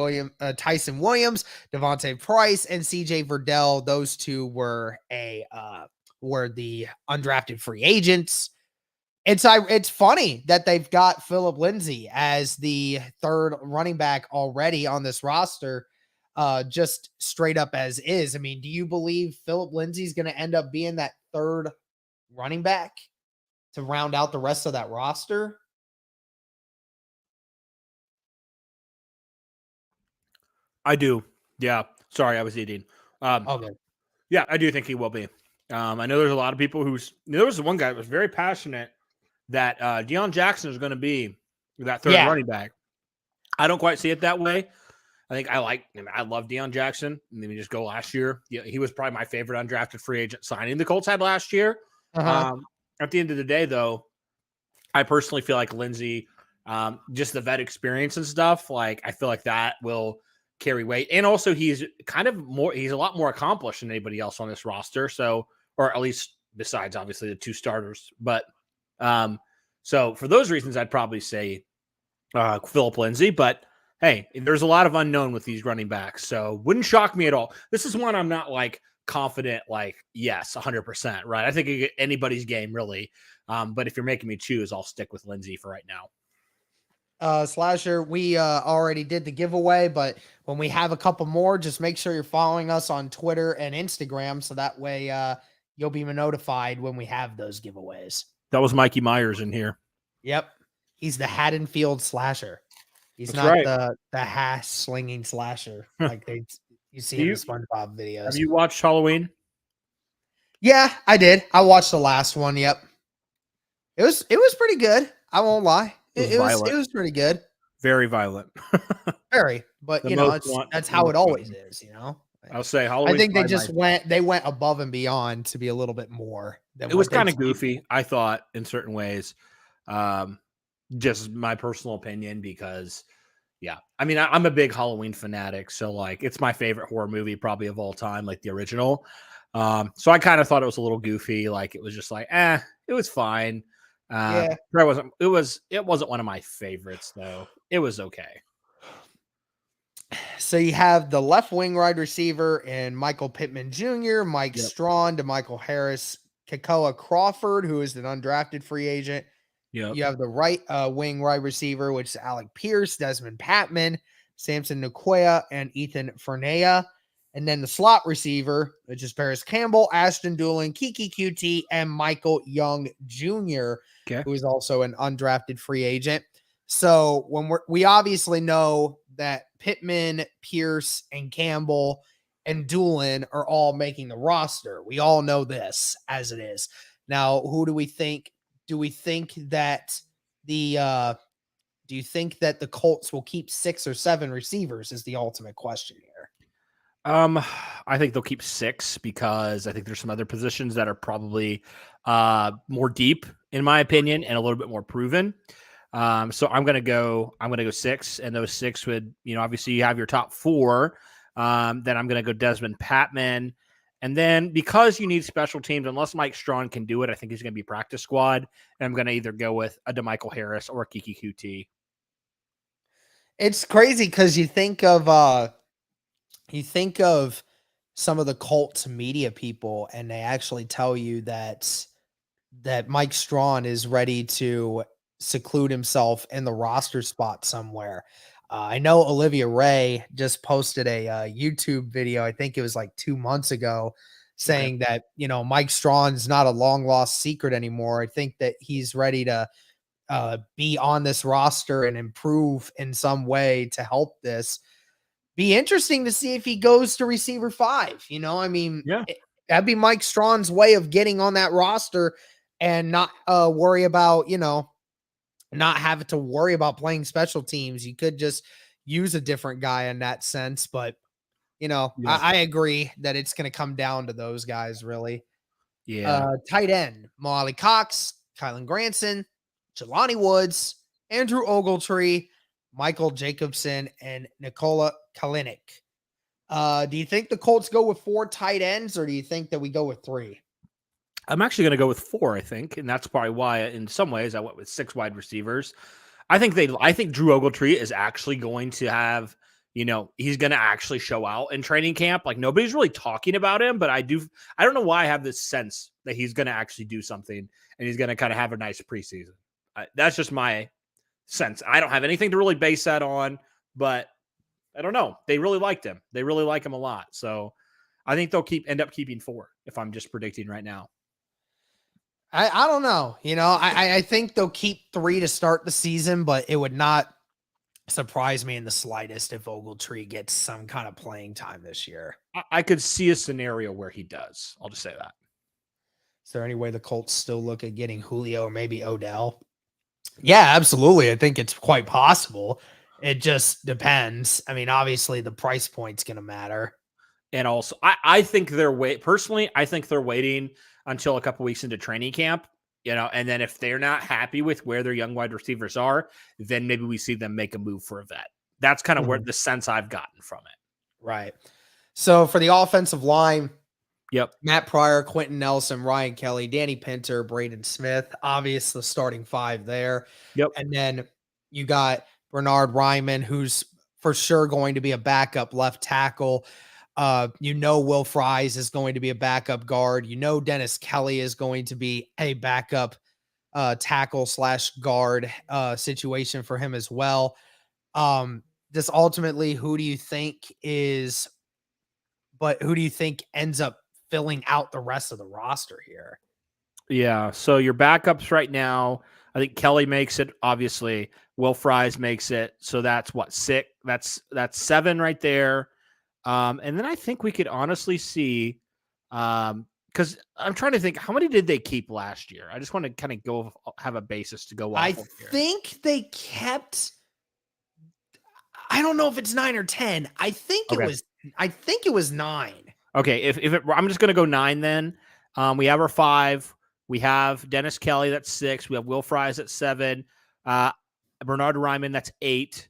Tyson Williams, Devontae Price, and CJ Verdell. Those 2 were the undrafted free agents. It's funny that they've got Philip Lindsay as the 3rd running back already on this roster. Just straight up as is. I mean, do you believe Philip Lindsay is going to end up being that 3rd running back to round out the rest of that roster? I do. Yeah. Sorry, I was eating. Okay. Yeah, I do think he will be. I know there's a lot of people there was one guy that was very passionate that Deion Jackson is going to be that 3rd running back. I don't quite see it that way. I think I love Deion Jackson. And then we just go last year. Yeah, he was probably my favorite undrafted free agent signing the Colts had last year. At the end of the day, though, I personally feel like Lindsay, just the vet experience and stuff, like I feel like that will carry weight. And also he's a lot more accomplished than anybody else on this roster. So, or at least besides obviously the 2 starters. But so for those reasons, I'd probably say Philip Lindsay. But hey, there's a lot of unknown with these running backs. So wouldn't shock me at all. This is one I'm not like confident, like, yes, 100%, right? I think it could get anybody's game, really. But if you're making me choose, I'll stick with Lindsay for right now. Slasher, we already did the giveaway, but when we have a couple more, just make sure you're following us on Twitter and Instagram, so that way you'll be notified when we have those giveaways. That was Mikey Myers in here. Yep. He's the Haddonfield Slasher. He's That's not right. the hash slinging slasher like you see in the SpongeBob videos. Have you watched Halloween? Yeah, I did. I watched the last one. Yep. It was pretty good. I won't lie. It was pretty good. Very violent. Very, but that's how it always is, I'll say Halloween. I think they went above and beyond to be a little bit more. It was kind of goofy, I thought, in certain ways. Just my personal opinion, because yeah, I mean, I'm a big Halloween fanatic, so like it's my favorite horror movie probably of all time, like the original. So I kind of thought it was a little goofy, like it was just like, it was fine. It wasn't one of my favorites though. It was okay. So you have the left wing wide receiver and Michael Pittman Jr., Mike Strawn, DeMichael Harris, Kekoa Crawford, who is an undrafted free agent. You have the right wing wide receiver, which is Alec Pierce, Desmond Patman, Samson Nukoya, and Ethan Fernea. And then the slot receiver, which is Paris Campbell, Ashton Doolin, Kiki QT, and Michael Young Jr., who is also an undrafted free agent. So when we obviously know that Pittman, Pierce, and Campbell and Doolin are all making the roster. We all know this as it is. Now, who do we think? Do we think that do you think that the Colts will keep 6 or 7 receivers is the ultimate question here? I think they'll keep 6 because I think there's some other positions that are probably more deep, in my opinion, and a little bit more proven. So I'm gonna go 6, and those 6 would, obviously you have your top 4. Then I'm gonna go Desmond Patman, And then because you need special teams, unless Mike Strawn can do it, I think he's going to be practice squad. And I'm going to either go with a DeMichael Harris or a Kiki QT. It's crazy because you think of some of the Colts media people, and they actually tell you that Mike Strawn is ready to seclude himself in the roster spot somewhere. I know Olivia Ray just posted a YouTube video. I think it was like 2 months ago, saying that Mike Strawn's not a long lost secret anymore. I think that he's ready to be on this roster and improve in some way to help this. Be interesting to see if he goes to receiver 5. I mean, Yeah. that'd be Mike Strawn's way of getting on that roster and not worry about, not having to worry about playing special teams. You could just use a different guy in that sense. But, I agree that it's going to come down to those guys, really. Yeah. Tight end, Molly Cox, Kylan Granson, Jelani Woods, Andrew Ogletree, Michael Jacobson, and Nikola Kalinick. Do you think the Colts go with 4 tight ends, or do you think that we go with 3? I'm actually going to go with 4, I think. And that's probably why, in some ways, I went with 6 wide receivers. I think Drew Ogletree is actually going to have, he's going to actually show out in training camp. Like, nobody's really talking about him, but I don't know why I have this sense that he's going to actually do something and he's going to kind of have a nice preseason. That's just my sense. I don't have anything to really base that on, but I don't know. They really liked him. They really like him a lot. So I think they'll end up keeping 4 if I'm just predicting right now. I don't know. I think they'll keep 3 to start the season, but it would not surprise me in the slightest if Ogletree gets some kind of playing time this year. I could see a scenario where he does. I'll just say that. Is there any way the Colts still look at getting Julio or maybe Odell? Yeah, absolutely. I think it's quite possible. It just depends. I mean, obviously the price point's going to matter. And also, I think personally, I think they're waiting until a couple weeks into training camp, and then if they're not happy with where their young wide receivers are, then maybe we see them make a move for a vet. That's kind of where the sense I've gotten from it. Right. So for the offensive line, yep. Matt Pryor, Quentin Nelson, Ryan Kelly, Danny Pinter, Braden Smith, obvious the starting 5 there. Yep. And then you got Bernard Ryman, who's for sure going to be a backup left tackle. Will Fries is going to be a backup guard. Dennis Kelly is going to be a backup tackle/guard situation for him as well. Just ultimately, who do you think ends up filling out the rest of the roster here? Yeah. So your backups right now, I think Kelly makes it, obviously. Will Fries makes it. So that's what, 6? That's 7 right there. And then I think we could honestly see, because I'm trying to think, how many did they keep last year? I just want to kind of go have a basis to go off. I think they kept. I don't know if it's 9 or 10. I think it was 9. Okay, I'm just going to go 9 then. We have our 5. We have Dennis Kelly, that's 6. We have Will Fries at 7. Bernard Ryman, that's 8.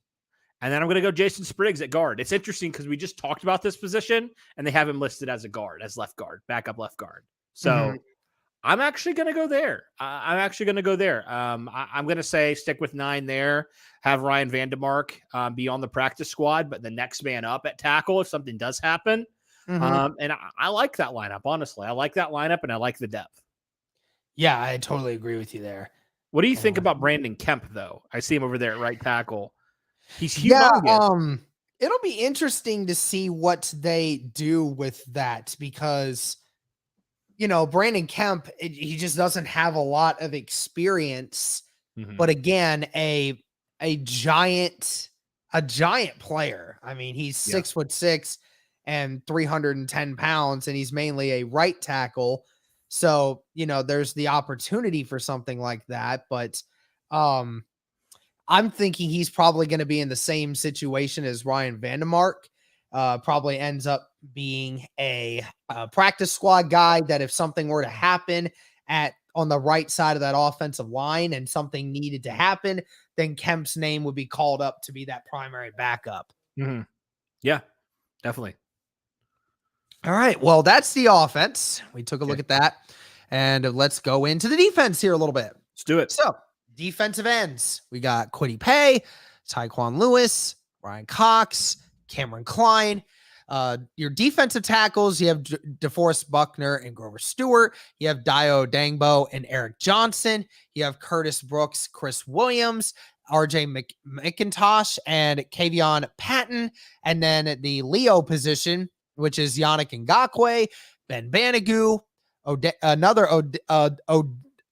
And then I'm going to go Jason Spriggs at guard. It's interesting because we just talked about this position, and they have him listed as a guard, as left guard, backup left guard. So I'm actually going to go there. I'm going to say stick with 9 there, have Ryan Vandemark be on the practice squad, but the next man up at tackle if something does happen. And I like that lineup, honestly. I like that lineup, and I like the depth. Yeah, I totally agree with you there. What do you think about Brandon Kemp, though? I see him over there at right tackle. He's humongous. Yeah, it'll be interesting to see what they do with that because, Brandon Kemp, he just doesn't have a lot of experience, but again, a giant player. I mean, he's 6'6" and 310 pounds, and he's mainly a right tackle. So, there's the opportunity for something like that, but, I'm thinking he's probably going to be in the same situation as Ryan Vandemark. Probably ends up being a practice squad guy that if something were to happen on the right side of that offensive line and something needed to happen, then Kemp's name would be called up to be that primary backup. Yeah, definitely. All right. Well, that's the offense. We took a Okay. look at that. And let's go into the defense here a little bit. Let's do it. So, defensive ends. We got Kwity Paye, Tyquan Lewis, Ryan Cox, Cameron Klein. Your defensive tackles, you have DeForest Buckner and Grover Stewart. You have Dio Dangbo and Eric Johnson. You have Curtis Brooks, Chris Williams, RJ McIntosh, and Kavion Patton. And then the Leo position, which is Yannick Ngakoue, Ben Banigou,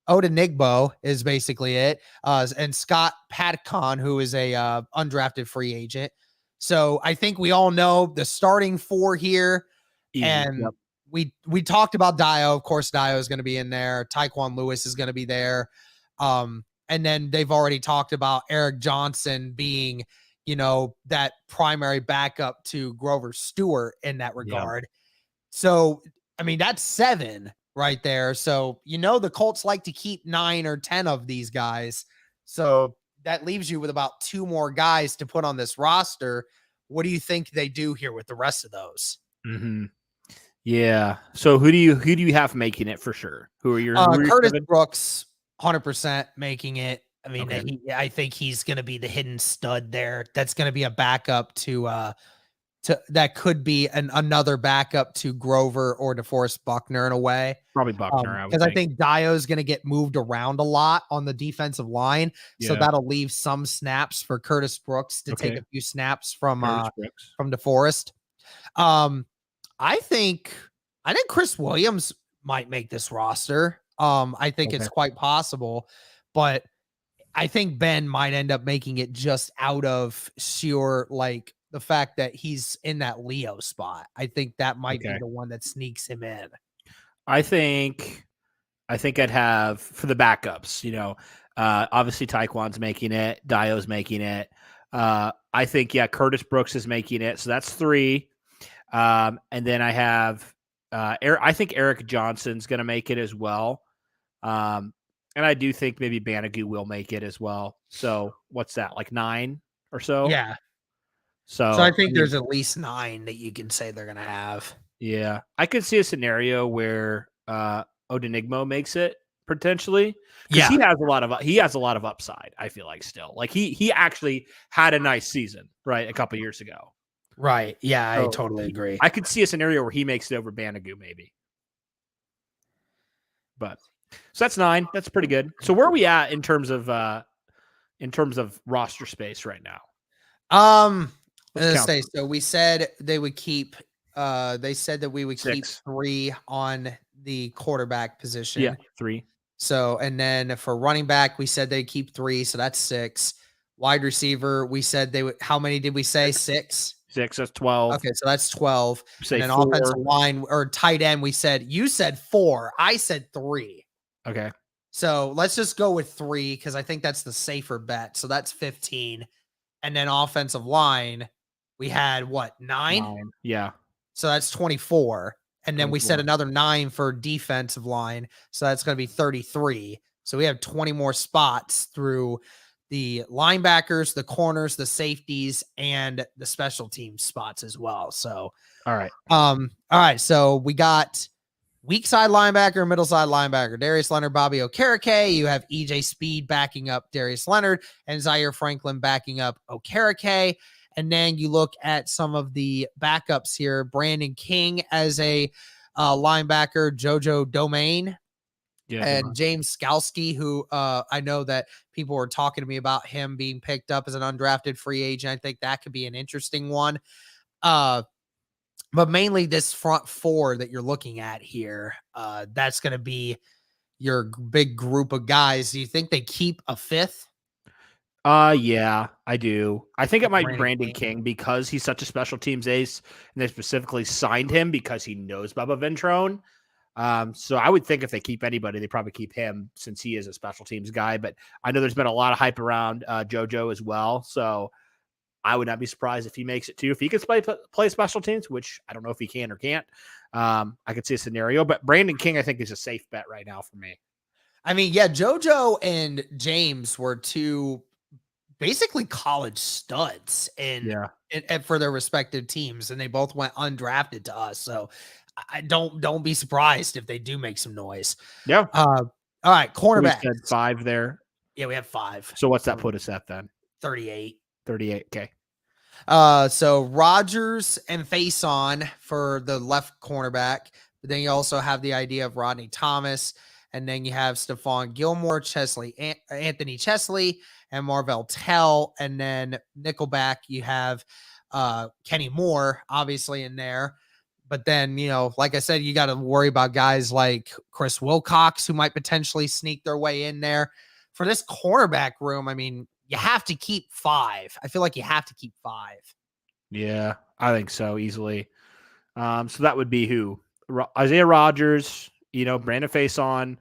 Odenigbo is basically it. And Scott Patcon, who is a undrafted free agent. So I think we all know the starting four here. Easy. And Yep. we talked about Dio. Of course, Dio is going to be in there. Tyquan Lewis is going to be there. And then they've already talked about Eric Johnson being, that primary backup to Grover Stewart in that regard. Yep. So, I mean, that's 7 right there. So, the Colts like to keep 9 or 10 of these guys. So that leaves you with about 2 more guys to put on this roster. What do you think they do here with the rest of those? Mm-hmm. Yeah. So who do you have making it for sure? Who are your Curtis Brooks, 100% making it. I mean, okay. I think he's going to be the hidden stud there. That's going to be a backup to that could be another backup to Grover or DeForest Buckner in a way. Probably Buckner, because I think Dio's going to get moved around a lot on the defensive line, so that'll leave some snaps for Curtis Brooks to take a few snaps from DeForest. I think Chris Williams might make this roster. I think it's quite possible, but I think Ben might end up making it just out of sheer the fact that he's in that Leo spot. I think that might be the one that sneaks him in. I think I'd have for the backups, obviously Tyquan's making it, Dio's making it. I think, Curtis Brooks is making it. So that's 3. And then I have, I think Eric Johnson's going to make it as well. And I do think maybe Banigou will make it as well. So what's that, like 9 or so? Yeah. So I think there's at least 9 that you can say they're going to have. Yeah. I could see a scenario where Odenigbo makes it potentially. Yeah. He has a lot of upside, I feel like still. Like he actually had a nice season, right, a couple years ago. Right. Yeah, so I totally agree. I could see a scenario where he makes it over Banigou maybe. But so that's 9. That's pretty good. So where are we at in terms of roster space right now? So we said they would keep they said that we would 6. keep 3 on the quarterback position. Yeah, 3. So, and then for running back, we said they'd keep 3, so that's 6. Wide receiver, we said they would. How many did we say? 6. 6. That's 12. Okay, so that's 12. Say and then 4. Offensive line or tight end, you said 4. I said 3. Okay. So let's just go with 3 because I think that's the safer bet. So that's 15. And then offensive line, we had what, 9? Yeah. So that's 24. And then 24. We said another 9 for defensive line. So that's going to be 33. So we have 20 more spots through the linebackers, the corners, the safeties, and the special team spots as well. So, all right. All right. So we got weak side linebacker, middle side linebacker, Darius Leonard, Bobby Okereke. You have EJ Speed backing up Darius Leonard and Zaire Franklin backing up Okereke. And then you look at some of the backups here. Brandon King as a linebacker, JoJo Domain, and James Skalski, who I know that people were talking to me about him being picked up as an undrafted free agent. I think that could be an interesting one. But mainly this front 4 that you're looking at here, that's going to be your big group of guys. Do you think they keep a 5th? Yeah, I do. I think it might be Brandon King because he's such a special teams ace, and they specifically signed him because he knows Bubba Ventrone. So I would think if they keep anybody, they probably keep him since he is a special teams guy. But I know there's been a lot of hype around JoJo as well. So I would not be surprised if he makes it too. If he can play special teams, which I don't know if he can or can't, I could see a scenario. But Brandon King, I think, is a safe bet right now for me. I mean, yeah, JoJo and James were 2 basically college studs for their respective teams, and they both went undrafted to us. So I don't be surprised if they do make some noise. Yeah. All right, We cornerback. said 5 there. Yeah, we have 5. So what's that put us at then? 38. 38. Okay. So Rodgers and Faison for the left cornerback. But then you also have the idea of Rodney Thomas, and then you have Stephon Gilmore, Anthony Chesley, and Marvell Tell. And then nickelback, you have Kenny Moore, obviously, in there. But then, like I said, you got to worry about guys like Chris Wilcox, who might potentially sneak their way in there. For this cornerback room, I mean, you have to keep 5. I feel like you have to keep 5. Yeah, I think so, easily. So that would be who? Isaiah Rodgers, Brandon Faison,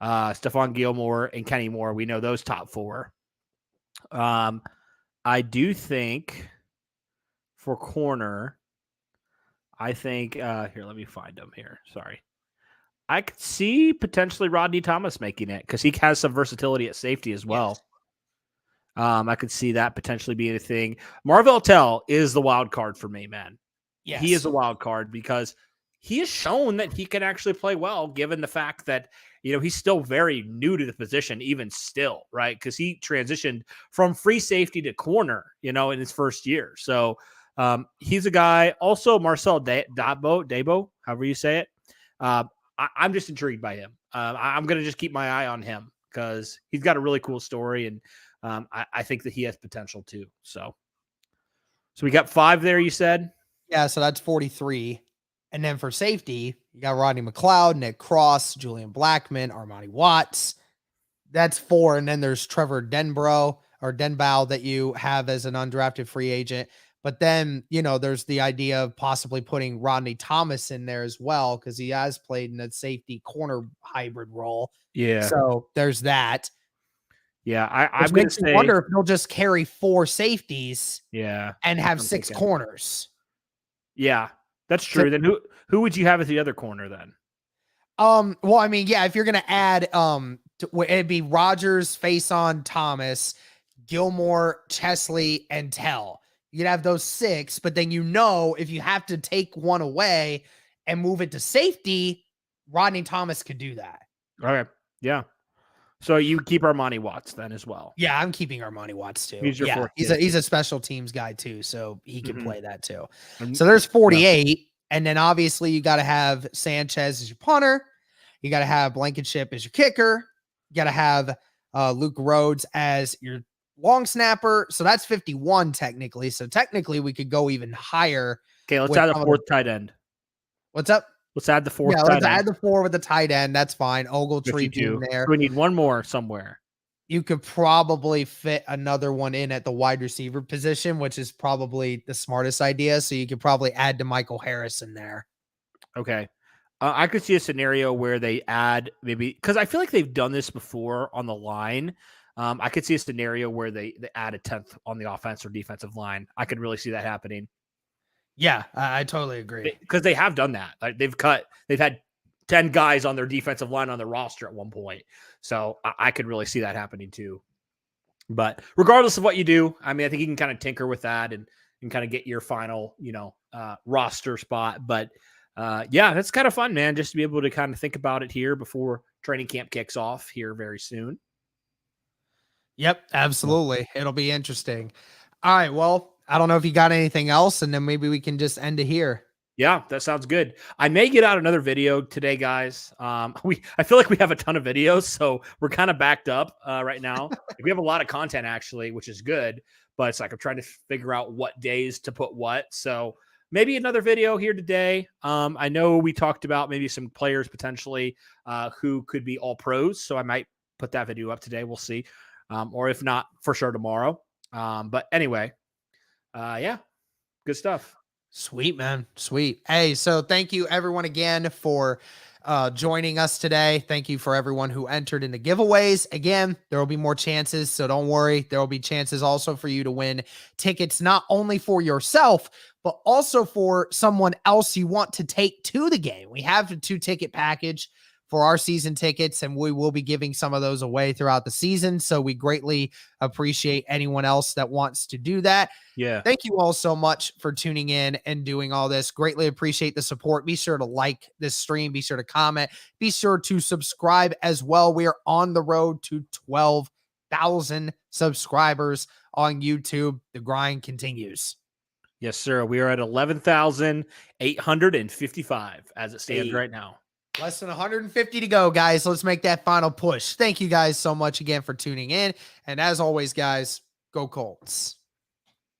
Stephon Gilmore, and Kenny Moore. We know those top 4. I do think for corner, I think here, let me find him here. Sorry. I could see potentially Rodney Thomas making it because he has some versatility at safety as well. Yes. I could see that potentially being a thing. Marvell Tell is the wild card for me, man. Yes. He is a wild card because he has shown that he can actually play well, given the fact that, he's still very new to the position, even still, right? Because he transitioned from free safety to corner, in his first year. So he's a guy. Also, Marcel Dabo, however you say it. I'm just intrigued by him. I'm going to just keep my eye on him because he's got a really cool story, and I think that he has potential too. So we got 5 there, you said? Yeah, so that's 43. And then for safety, you got Rodney McLeod, Nick Cross, Julian Blackman, Armani Watts. That's 4. And then there's Trevor Denbow that you have as an undrafted free agent. But then, there's the idea of possibly putting Rodney Thomas in there as well, because he has played in a safety corner hybrid role. Yeah. So there's that. Yeah. I'm going to wonder if they'll just carry 4 safeties. Yeah. And have 6 corners. Yeah, that's true. So, then who would you have as the other corner then? Well, I mean, yeah, if you're going to add, it'd be Rodgers, Faison, Thomas, Gilmore, Chesley, and Tell. You'd have those 6, but then if you have to take one away and move it to safety, Rodney Thomas could do that. Okay. Yeah. So you keep Armani Watts then as well. Yeah, I'm keeping Armani Watts too. He's a special teams guy too, so he can play that too. So there's 48, and then obviously you got to have Sanchez as your punter. You got to have Blankenship as your kicker. You got to have Luke Rhodes as your long snapper. So that's 51 technically. So technically we could go even higher. Okay, let's add a 4th tight end. What's up? Let's add the 4th. Yeah, let's add the 4 with the tight end. That's fine. Ogletree in there. We need one more somewhere. You could probably fit another one in at the wide receiver position, which is probably the smartest idea. So you could probably add to Michael Harris in there. Okay. I could see a scenario where they add maybe, because I feel like they've done this before on the line. I could see a scenario where they add a 10th on the offense or defensive line. I could really see that happening. Yeah, I totally agree. Because they have done that. Like they've had 10 guys on their defensive line on their roster at one point. So I could really see that happening too. But regardless of what you do, I mean, I think you can kind of tinker with that and kind of get your final, roster spot. But yeah, that's kind of fun, man, just to be able to kind of think about it here before training camp kicks off here very soon. Yep, absolutely. It'll be interesting. All right, well, I don't know if you got anything else, and then maybe we can just end it here. Yeah, that sounds good. I may get out another video today, guys. I feel like we have a ton of videos, so we're kind of backed up right now. We have a lot of content actually, which is good, but it's like I'm trying to figure out what days to put what. So maybe another video here today. I know we talked about maybe some players potentially who could be all pros, so I might put that video up today. We'll see, or if not, for sure tomorrow. But anyway, yeah, good stuff. Sweet, man. Sweet. Hey, so thank you everyone again for joining us today. Thank you for everyone who entered in the giveaways. Again, there will be more chances, so don't worry. There will be chances also for you to win tickets, not only for yourself, but also for someone else you want to take to the game. We have a 2-ticket package for our season tickets, and we will be giving some of those away throughout the season. So we greatly appreciate anyone else that wants to do that. Yeah. Thank you all so much for tuning in and doing all this. Greatly appreciate the support. Be sure to like this stream. Be sure to comment. Be sure to subscribe as well. We are on the road to 12,000 subscribers on YouTube. The grind continues. Yes, sir. We are at 11,855 as it stands right now. Less than 150 to go, guys. Let's make that final push. Thank you guys so much again for tuning in. And as always, guys, go Colts.